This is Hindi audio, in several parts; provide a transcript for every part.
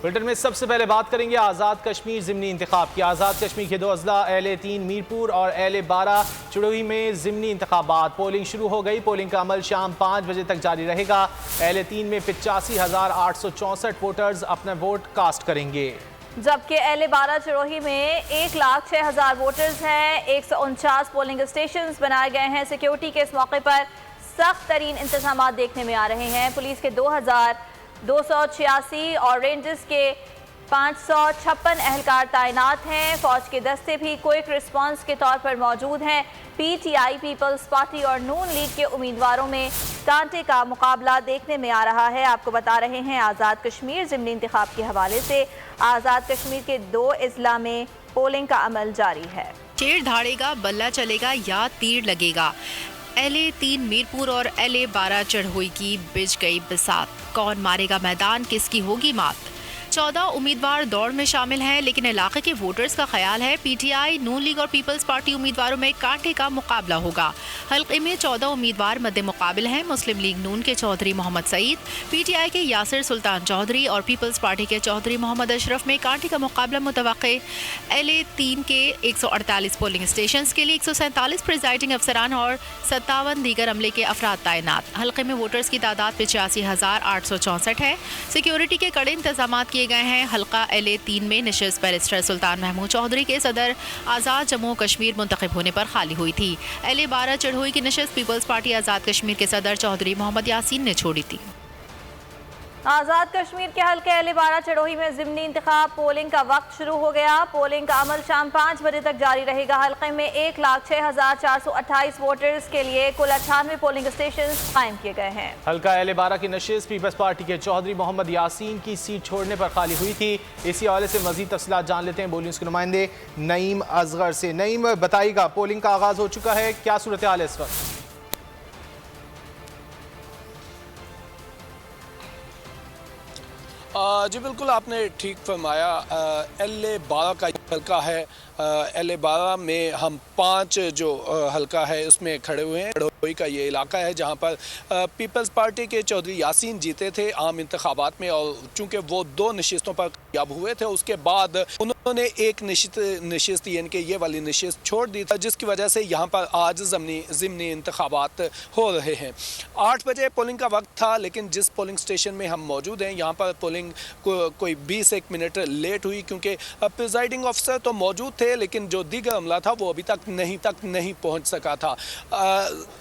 बुलेटिन में सबसे पहले बात करेंगे आज़ाद कश्मीर ज़िमनी इंतखाब की। आज़ाद कश्मीर के 2 अजला एल-3 मीरपुर और एल-12 चुड़ोही में ज़िमनी इंतखाबात। पोलिंग शुरू हो गई। पोलिंग का अमल शाम 5 बजे तक जारी रहेगा। एल-3 में 85,864 वोटर्स अपना वोट कास्ट करेंगे, जबकि एल-12 चुड़ोही में 1,06,000 वोटर्स हैं। 149 पोलिंग स्टेशन बनाए गए हैं। सिक्योरिटी के इस मौके पर सख्त तरीन इंतजाम देखने में आ रहे हैं। पुलिस के 2,286 और रेंजर्स के 556 एहलकार तैनात हैं। फौज के दस्ते भी क्विक रिस्पांस के तौर पर मौजूद हैं। पीटीआई, पीपल्स पार्टी और नून लीग के उम्मीदवारों में कांटे का मुकाबला देखने में आ रहा है। आपको बता रहे हैं आज़ाद कश्मीर ज़िमनी इंतखाब के हवाले से आज़ाद कश्मीर के 2 अजला में पोलिंग का अमल जारी है। शेर धाड़ेगा, बल्ला चलेगा या तीर लगेगा। एल-3 मीरपुर और एल-12 चढ़ोई की बिज गई बिसात। कौन मारेगा मैदान, किसकी होगी मात। 14 उम्मीदवार दौड़ में शामिल हैं, लेकिन इलाके के वोटर्स का ख्याल है पीटीआई, नून लीग और पीपल्स पार्टी उम्मीदवारों में कांटे का मुकाबला होगा। हल्के में 14 उम्मीदवार मद्दे मुकाबिल हैं। मुस्लिम लीग नून के चौधरी मोहम्मद सईद, पीटीआई के यासिर सुल्तान चौधरी और पीपल्स पार्टी के चौधरी मोहम्मद अशरफ में कांटे का मुकाबला मुतवक्के। एल-3 के 148 पोलिंग स्टेशन के लिए 147 प्रिजाइडिंग अफसरान और 57 दीगर अमले के अफराद तैनात। हल्के में वोटर्स की तादाद 85,864 है। सिक्योरिटी के कड़े इंतजाम किए गए हैं। हल्का एल-3 में निशिस्त बैरिस्टर सुल्तान महमूद चौधरी के सदर आज़ाद जम्मू कश्मीर मुंतखब होने पर खाली हुई थी। एल-12 चढ़ोई की निशिस्त पीपल्स पार्टी आज़ाद कश्मीर के सदर चौधरी मोहम्मद यासीन ने छोड़ी थी। आज़ाद कश्मीर के हल्के एल-12 चढ़ोही में ज़िमनी इंतखाब। पोलिंग का वक्त शुरू हो गया। पोलिंग का अमल शाम 5 बजे तक जारी रहेगा। हल्के में 1,06,428 वोटर्स के लिए कुल 98 पोलिंग स्टेशन कायम किए गए हैं। हल्का एल-12 की नशिस्त पीपल्स पार्टी के चौधरी मोहम्मद यासीन की सीट छोड़ने पर खाली हुई थी। इसी हवाले से मजीद तफसीलात जान लेते हैं बोलिंग के नुमाइंदे नईम असगर से। नईम, बताइएगा, पोलिंग का आगाज हो चुका है, क्या सूरत हाल है इस वक्त? जी बिल्कुल, आपने ठीक फरमाया। एल-12 का हल्का है। एल-12 में हम 5 जो हल्का है उसमें खड़े हुए हैं। चढ़ोई का ये इलाका है जहां पर पीपल्स पार्टी के चौधरी यासीन जीते थे आम इंतखाबात में, और चूंकि वो 2 नशिस्तों पर कामयाब हुए थे, उसके बाद उन्होंने एक नशिस्त यानी कि ये वाली नशिस्त छोड़ दी था, जिसकी वजह से यहाँ पर आज ज़िमनी इंतखाबात हो रहे हैं। 8 बजे पोलिंग का वक्त था, लेकिन जिस पोलिंग स्टेशन में हम मौजूद हैं यहाँ पर पोलिंग कोई 20-1 मिनट लेट हुई, क्योंकि प्रिजाइडिंग ऑफिसर तो मौजूद थे लेकिन जो दीगर अमला था वो अभी तक नहीं पहुंच सका था।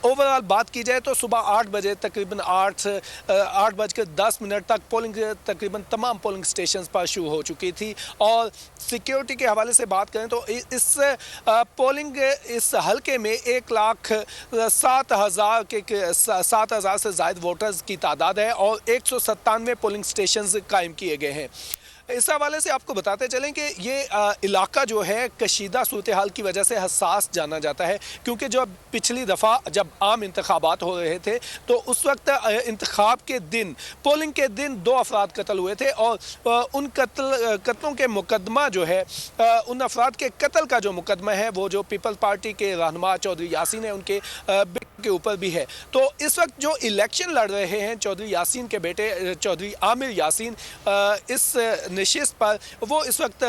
ओवरऑल बात की जाए तो सुबह 8 बजे तकरीबन 8:10 तक पोलिंग तकरीबन तमाम पोलिंग स्टेशन पर शुरू हो चुकी थी। और सिक्योरिटी के हवाले से बात करें तो इस पोलिंग इस हल्के में 1,07,000 से ज़ायद वोटर्स की तादाद है और 197 पोलिंग स्टेशन कायम किए गए हैं। इस हवाले से आपको बताते चलें कि ये इलाका जो है कशीदा सूरत हाल की वजह से हसास जाना जाता है, क्योंकि जब पिछली दफ़ा जब आम इंतखाबात हो रहे थे तो उस वक्त इंतखाब के दिन, पोलिंग के दिन 2 अफराद कत्ल हुए थे, और उन कत्लों के मुकदमा जो है, उन अफराद के कत्ल का जो मुकदमा है वो जो पीपल्स पार्टी के रहनुमा चौधरी यासीन है उनके बेटे के ऊपर भी है। तो इस वक्त जो इलेक्शन लड़ रहे हैं चौधरी यासीन के बेटे चौधरी आमिर यासीन, इस नशिस्त पर वो इस वक्त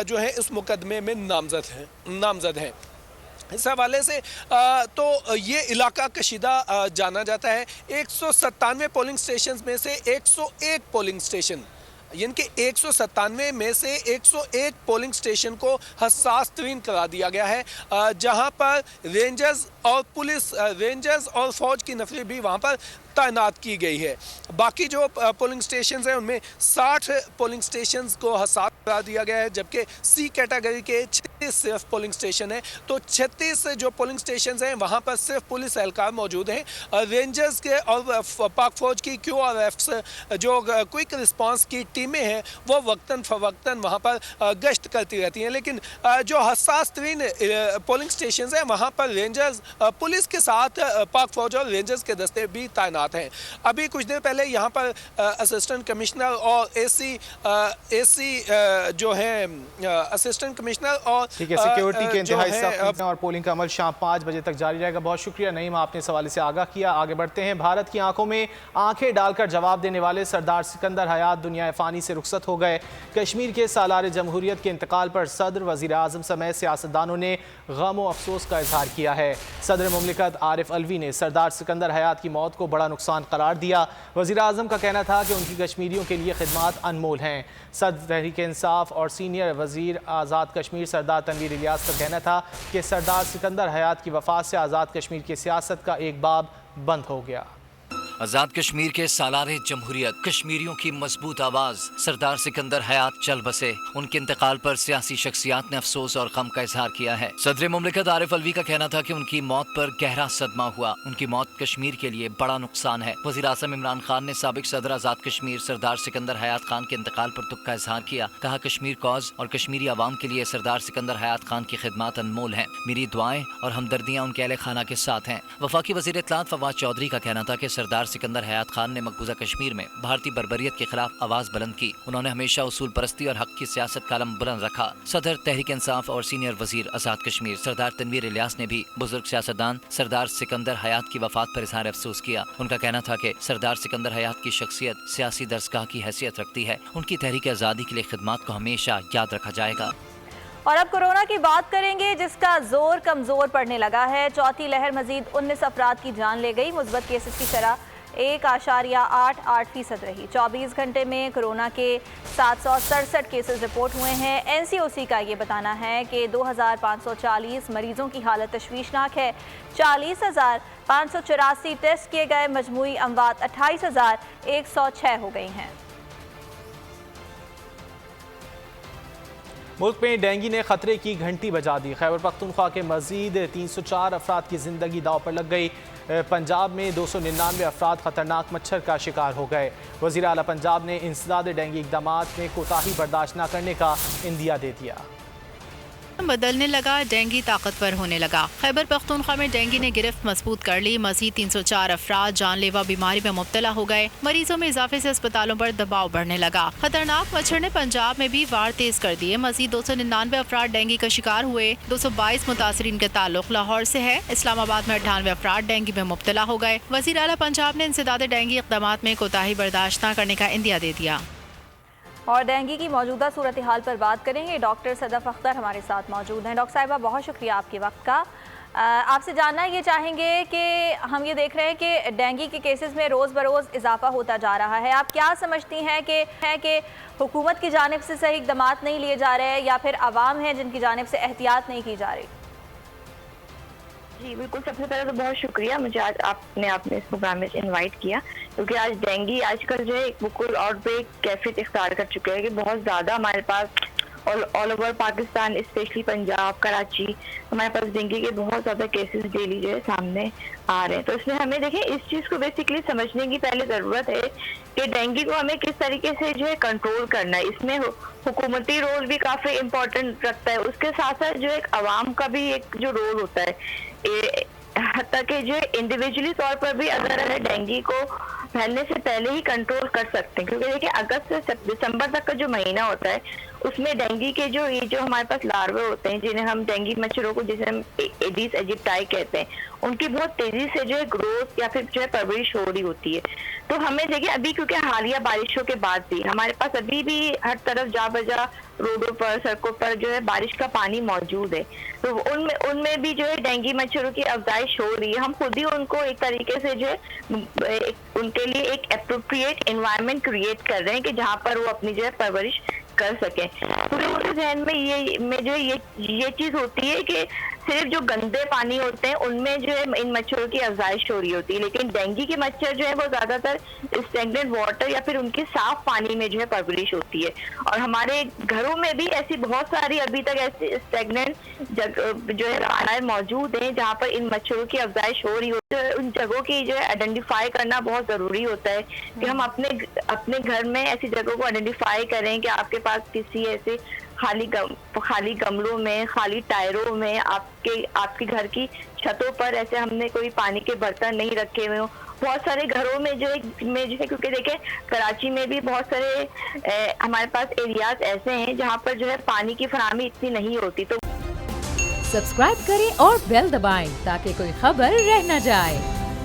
जो है इस मुकदमे में नामजद हैं। इस हवाले से तो ये इलाका कशीदा जाना जाता है। 197 पोलिंग स्टेशन में से 101 पोलिंग स्टेशन, यानी कि 197 में से 101 पोलिंग स्टेशन को हसास तरीन करार दिया गया है, जहां पर रेंजर्स और फौज की नफरी भी वहां पर तैनात की गई है। बाकी जो पोलिंग स्टेशन हैं उनमें 60 पोलिंग स्टेशन को हसास करार दिया गया है, जबकि सी कैटेगरी के 36 सिर्फ पोलिंग स्टेशन हैं। तो 36 जो पोलिंग स्टेशन हैं वहाँ पर सिर्फ पुलिस एहलकार मौजूद हैं। रेंजर्स के और पाक फौज की QRFs जो क्विक रिस्पांस की टीमें हैं वो वक्तन फ़वक्तन वहाँ पर गश्त करती रहती हैं, लेकिन जो हसास तरीन पोलिंग स्टेशन हैं वहाँ पर रेंजर्स पुलिस के साथ पाक फौज और रेंजर्स के दस्ते भी तैनात हैं। अभी कुछ देर पहले यहाँ पर असिस्टेंट कमिश्नर और एसी जो है असिस्टेंट कमिश्नर और सिक्योरिटी के इंतहाई सख्त और पोलिंग का अमल शाम 5 बजे तक जारी रहेगा। बहुत शुक्रिया नईम, आपने इस हवाले से आगाह किया। आगे बढ़ते हैं। भारत की आंखों में आंखें डालकर जवाब देने वाले सरदार सिकंदर हयात दुनिया फ़ानी से रुखसत हो गए। कश्मीर के सालार जमहूरियत के इंतकाल पर सदर, वज़ीर आज़म समेत सियासतदानों ने गम व अफसोस का इजहार किया है। सदर मुमलिकत आरिफ अलवी ने सरदार सिकंदर हयात की मौत को बड़ा नुकसान करार दिया। वज़ीर आज़म का कहना था कि उनकी कश्मीरियों के लिए खिदमात अनमोल हैं। सदर तहरीक इंसाफ और सीनियर वज़ीर आज़ाद कश्मीर सरदार तनवीर इलियास का कहना था कि सरदार सिकंदर हयात की वफ़ात से आज़ाद कश्मीर की सियासत का एक बाब बंद हो गया। आज़ाद कश्मीर के सालारे जमहूरियत, कश्मीरियों की मजबूत आवाज़ सरदार सिकंदर हयात चल बसे। उनके इंतकाल पर सियासी शख्सियात ने अफसोस और गम का इजहार किया है। सदर मुमलिकत आरिफ अलवी का कहना था कि उनकी मौत पर गहरा सदमा हुआ। उनकी मौत कश्मीर के लिए बड़ा नुकसान है। वज़ीर आज़म इमरान खान ने साबिक सदर आज़ाद कश्मीर सरदार सिकंदर हयात खान के इंतकाल पर दुख का इजहार किया। कहा, कश्मीर कौज और कश्मीरी आवाम के लिए सरदार सिकंदर हयात खान की खिदमात अनमोल हैं। मेरी दुआएं और हमदर्दियाँ उनके अहले खाना के साथ हैं। वफाकी वज़ीर इत्तलात फवाद चौधरी का कहना था कि सरदार सिकंदर हयात खान ने मकबूजा कश्मीर में भारतीय बर्बरियत के खिलाफ आवाज बुलंद की। उन्होंने हमेशा उसूल परस्ती और हक की सियासत का अलम बुलंद रखा। सदर तहरीक इंसाफ और सीनियर वजीर आज़ाद कश्मीर सरदार तनवीर इलियास ने भी बुजुर्ग सियासतदान सरदार सिकंदर हयात की वफात पर इजहार अफसोस किया। उनका कहना था कि सरदार सिकंदर हयात की शख्सियत सियासी दरसगाह की हैसियत रखती है। उनकी तहरीक आज़ादी के लिए खिदमात को हमेशा याद रखा जाएगा। और अब कोरोना की बात करेंगे, जिसका जोर कमजोर पड़ने लगा है। चौथी लहर मजीद 19 अफराद की जान ले गई। मुस्बत केसेस की शरह 1.88% रही। 24 घंटे में कोरोना के 767 केसेस रिपोर्ट हुए हैं। NCOC का ये बताना है कि 2540 मरीजों की हालत तशवीशनाक है। 40,584 टेस्ट किए गए। मजमूई अमवात 28,106 हो गई हैं। मुल्क में डेंगू ने खतरे की घंटी बजा दी। खैबर पख्तूनख्वा के मजीद 304 अफराद की जिंदगी दाव पर लग गई। पंजाब में 299 अफराद खतरनाक मच्छर का शिकार हो गए। वज़ीर आला पंजाब ने इंसदाद डेंगू इक़दामात में कोताही बर्दाश्त न करने का इंदिया दे दिया। बदलने लगा, डेंगू ताकतवर होने लगा। खैबर पख्तूनख्वा में डेंगू ने गिरफ्त मजबूत कर ली। मजीद 304 अफराद जानलेवा बीमारी में मुब्तला हो गए। मरीजों में इजाफे से अस्पतालों पर दबाव बढ़ने लगा। खतरनाक मच्छर ने पंजाब में भी वार तेज कर दिए। मजीद 299 अफराद डेंगू का शिकार हुए। 222 मुतासरीन के ताल्लुक लाहौर से है। इस्लामाबाद में 98 अफराद डेंगू में मुब्तला हो गए। वज़ीर आला पंजाब ने इंसदाद डेंगू इक़दामात में कोताही बर्दाश्त न करने का इंदिया दे दिया। और डेंगू की मौजूदा सूरत हाल पर बात करेंगे। डॉक्टर सदफ अख्तर हमारे साथ मौजूद हैं। डॉक्टर साहिबा, बहुत शुक्रिया आपके वक्त का। आपसे जानना ये चाहेंगे कि हम ये देख रहे हैं कि डेंगू के केसेस में रोज़ बरोज़ इजाफा होता जा रहा है। आप क्या समझती हैं कि हुकूमत की जानिब से सही इक़दाम नहीं लिए जा रहे या फिर आवाम है जिनकी जानिब से एहतियात नहीं की जा रही? जी बिल्कुल, सबसे पहले तो बहुत शुक्रिया मुझे आज आपने इस प्रोग्राम में इनवाइट किया, क्योंकि आज डेंगू आजकल जो है बिल्कुल आउटब्रेक कैफियत इख्तियार कर चुके हैं कि बहुत ज़्यादा हमारे पास all over Pakistan, specially Punjab, Karachi, हमारे पास डेंगू के बहुत ज़्यादा केसेस डेली जो है सामने आ रहे हैं। तो इसमें हमें देखें इस चीज़ को बेसिकली समझने की पहले ज़रूरत है कि डेंगू को हमें किस तरीके से जो है कंट्रोल करना है। इसमें हुकूमती रोल भी काफ़ी इम्पोर्टेंट रखता है। उसके साथ साथ जो एक आवाम का भी एक जो रोल होता है, हत्ता कि जो इंडिविजुअली तौर पर भी अगर हमें डेंगू को फैलने से पहले ही कंट्रोल कर सकते हैं, क्योंकि देखिए अगस्त से दिसंबर तक का जो महीना होता है उसमें डेंगू के जो हमारे पास लार्वे होते हैं, जिन्हें हम डेंगू मच्छरों को जिसे हम एडिस एजिप्टाई कहते हैं, उनकी बहुत तेजी से जो है ग्रोथ या फिर जो है परवरिश हो रही होती है। तो हमें देखिए अभी क्योंकि हालिया बारिशों के बाद भी हमारे पास अभी भी हर तरफ जा बजा रोडों पर, सड़कों पर जो है बारिश का पानी मौजूद है। तो उनमें भी जो है डेंगू मच्छरों की अफजाइश हो रही है। हम खुद ही उनको एक तरीके से जो है उनके लिए एक एप्रोप्रिएट एनवायरनमेंट क्रिएट कर रहे हैं कि जहाँ पर वो अपनी जो है परवरिश कर सकें। पूरे उनके जहन में जो ये चीज होती है कि सिर्फ जो गंदे पानी होते हैं उनमें जो है इन मच्छरों की अफजाइश हो रही होती है, लेकिन डेंगू के मच्छर जो है वो ज्यादातर स्टेगनेंट वाटर या फिर उनके साफ पानी में जो है परवरिश होती है। और हमारे घरों में भी ऐसी बहुत सारी अभी तक ऐसी स्टेगनेंट जो है खानाएं मौजूद हैं जहाँ पर इन मच्छरों की अफजाइश हो रही होती है। उन जगहों की जो है आइडेंटिफाई करना बहुत जरूरी होता है कि हम अपने घर में ऐसी जगहों को आइडेंटिफाई करें कि आपके पास पास किसी ऐसे खाली गमलों में, खाली टायरों में, आपके घर की छतों पर ऐसे हमने कोई पानी के बर्तन नहीं रखे हुए हो। बहुत सारे घरों में जो है क्योंकि देखिए कराची में भी बहुत सारे हमारे पास एरियाज ऐसे हैं जहाँ पर जो है पानी की फराहमी इतनी नहीं होती। तो सब्सक्राइब करें और बेल दबाएं ताकि कोई खबर रह न जाए।